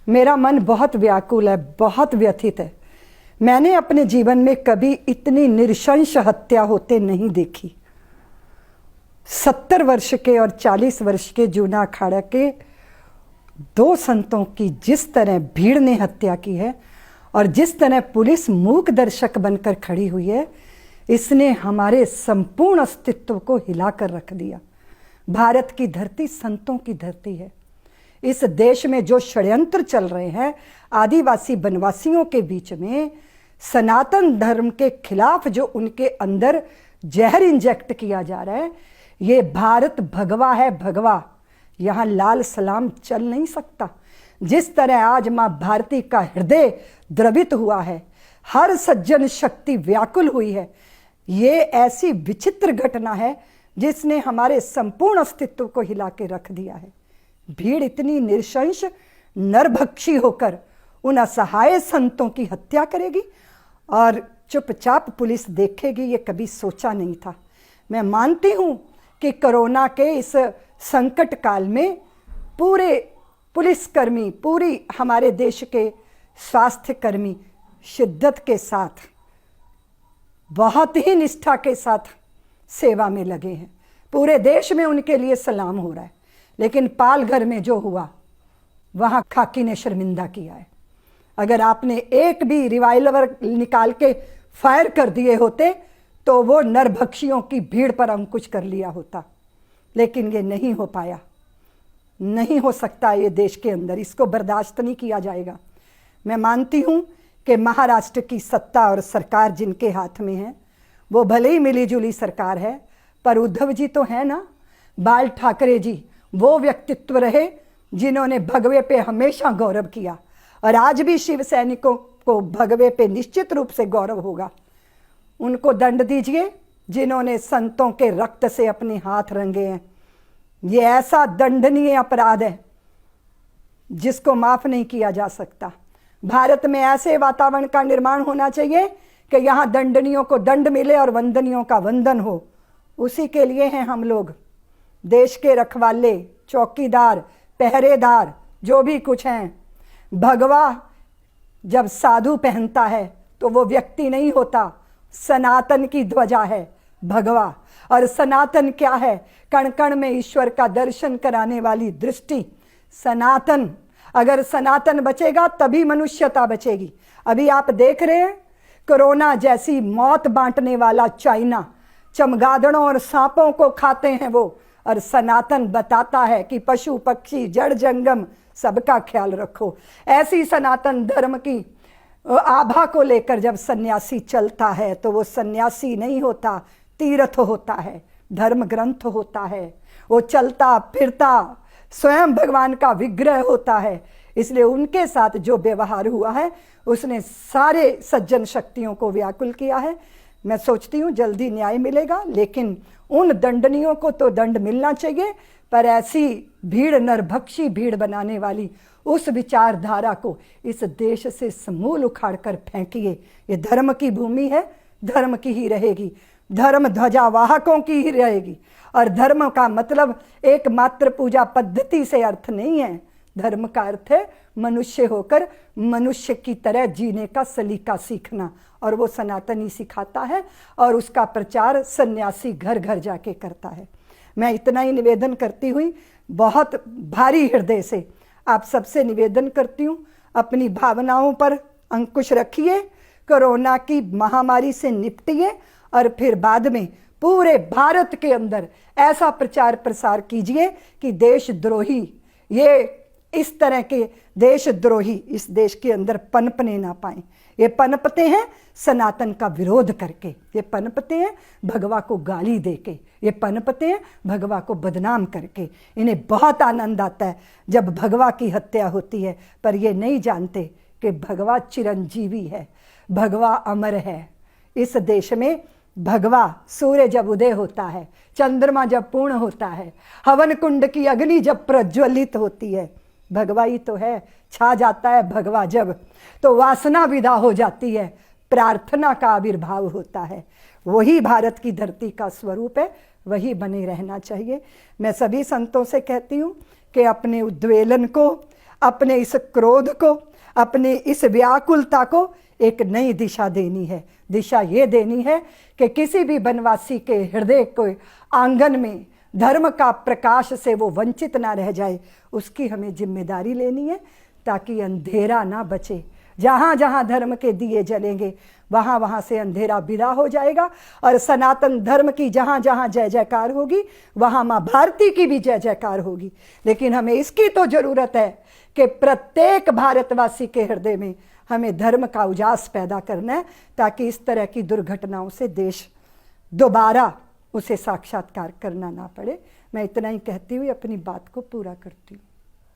मेरा मन बहुत व्याकुल है, बहुत व्यथित है। मैंने अपने जीवन में कभी इतनी नृशंस हत्या होते नहीं देखी। 70 वर्ष के और 40 वर्ष के जूना अखाड़ा के 2 संतों की जिस तरह भीड़ ने हत्या की है और जिस तरह पुलिस मूक दर्शक बनकर खड़ी हुई है, इसने हमारे संपूर्ण अस्तित्व को हिलाकर रख दिया। भारत की धरती संतों की धरती है। इस देश में जो षड्यंत्र चल रहे हैं आदिवासी वनवासियों के बीच में, सनातन धर्म के खिलाफ जो उनके अंदर जहर इंजेक्ट किया जा रहा है, ये भारत भगवा है, भगवा। यहाँ लाल सलाम चल नहीं सकता। जिस तरह आज माँ भारती का हृदय द्रवित हुआ है, हर सज्जन शक्ति व्याकुल हुई है, ये ऐसी विचित्र घटना है जिसने हमारे संपूर्ण अस्तित्व को हिला के रख दिया है। भीड़ इतनी नृशंस नरभक्षी होकर उन असहाय संतों की हत्या करेगी और चुपचाप पुलिस देखेगी, ये कभी सोचा नहीं था। मैं मानती हूं कि कोरोना के इस संकट काल में पूरे पुलिसकर्मी, पूरी हमारे देश के स्वास्थ्य कर्मी शिद्दत के साथ, बहुत ही निष्ठा के साथ सेवा में लगे हैं। पूरे देश में उनके लिए सलाम हो रहा है। लेकिन पालघर में जो हुआ, वहां खाकी ने शर्मिंदा किया है। अगर आपने एक भी रिवाल्वर निकाल के फायर कर दिए होते तो वो नरभक्षियों की भीड़ पर अंकुश कर लिया होता, लेकिन ये नहीं हो पाया। नहीं हो सकता ये देश के अंदर, इसको बर्दाश्त नहीं किया जाएगा। मैं मानती हूं कि महाराष्ट्र की सत्ता और सरकार जिनके हाथ में है, वो भले ही मिलीजुली सरकार है, पर उद्धव जी तो है ना, बाल ठाकरे जी वो व्यक्तित्व रहे जिन्होंने भगवे पे हमेशा गौरव किया, और आज भी शिव सैनिकों को भगवे पे निश्चित रूप से गौरव होगा। उनको दंड दीजिए जिन्होंने संतों के रक्त से अपने हाथ रंगे हैं। ये ऐसा दंडनीय अपराध है जिसको माफ नहीं किया जा सकता। भारत में ऐसे वातावरण का निर्माण होना चाहिए कि यहाँ दंडनियों को दंड मिले और वंदनियों का वंदन हो। उसी के लिए हैं हम लोग, देश के रखवाले, चौकीदार, पहरेदार, जो भी कुछ हैं। भगवा जब साधु पहनता है तो वो व्यक्ति नहीं होता, सनातन की ध्वजा है भगवा। और सनातन क्या है? कण कण में ईश्वर का दर्शन कराने वाली दृष्टि। सनातन, अगर सनातन बचेगा तभी मनुष्यता बचेगी। अभी आप देख रहे हैं कोरोना जैसी मौत बांटने वाला चाइना चमगादड़ों और सांपों को खाते हैं वो, और सनातन बताता है कि पशु पक्षी जड़ जंगम सबका ख्याल रखो। ऐसी सनातन धर्म की आभा को लेकर जब सन्यासी चलता है तो वो सन्यासी नहीं होता, तीर्थ होता है, धर्म ग्रंथ होता है। वो चलता फिरता स्वयं भगवान का विग्रह होता है। इसलिए उनके साथ जो व्यवहार हुआ है उसने सारे सज्जन शक्तियों को व्याकुल किया है। मैं सोचती हूँ जल्दी न्याय मिलेगा, लेकिन उन दंडनियों को तो दंड मिलना चाहिए, पर ऐसी भीड़, नरभक्षी भीड़ बनाने वाली उस विचारधारा को इस देश से समूल उखाड़ कर फेंकिए। ये धर्म की भूमि है, धर्म की ही रहेगी, धर्म ध्वजावाहकों की ही रहेगी। और धर्म का मतलब एकमात्र पूजा पद्धति से अर्थ नहीं है। धर्म का अर्थ है मनुष्य होकर मनुष्य की तरह जीने का सलीका सीखना, और वो सनातनी सिखाता है और उसका प्रचार सन्यासी घर घर जाके करता है। मैं इतना ही निवेदन करती हुई बहुत भारी हृदय से आप सबसे निवेदन करती हूँ, अपनी भावनाओं पर अंकुश रखिए, कोरोना की महामारी से निपटिए, और फिर बाद में पूरे भारत के अंदर ऐसा प्रचार प्रसार कीजिए कि देशद्रोही, ये इस तरह के देशद्रोही इस देश के अंदर पनपने ना पाए। ये पनपते हैं सनातन का विरोध करके, ये पनपते हैं भगवा को गाली देके, ये पनपते हैं भगवा को बदनाम करके। इन्हें बहुत आनंद आता है जब भगवा की हत्या होती है, पर ये नहीं जानते कि भगवा चिरंजीवी है, भगवा अमर है। इस देश में भगवा सूर्य जब उदय होता है, चंद्रमा जब पूर्ण होता है, हवन कुंड की अग्नि जब प्रज्वलित होती है, भगवा ही तो है। छा जाता है भगवा जब, तो वासना विदा हो जाती है, प्रार्थना का आविर्भाव होता है। वही भारत की धरती का स्वरूप है, वही बने रहना चाहिए। मैं सभी संतों से कहती हूँ कि अपने उद्वेलन को, अपने इस क्रोध को, अपनी इस व्याकुलता को एक नई दिशा देनी है। दिशा ये देनी है कि किसी भी वनवासी के हृदय के आंगन में धर्म का प्रकाश से वो वंचित ना रह जाए, उसकी हमें जिम्मेदारी लेनी है, ताकि अंधेरा ना बचे। जहाँ जहाँ धर्म के दिए जलेंगे वहाँ वहाँ से अंधेरा विदा हो जाएगा, और सनातन धर्म की जहाँ जहाँ जय जयकार होगी वहाँ माँ भारती की भी जय जयकार होगी। लेकिन हमें इसकी तो ज़रूरत है कि प्रत्येक भारतवासी के हृदय में हमें धर्म का उजास पैदा करना है, ताकि इस तरह की दुर्घटनाओं से देश दोबारा उसे साक्षात्कार करना ना पड़े। मैं इतना ही कहती हुई अपनी बात को पूरा करती हूँ।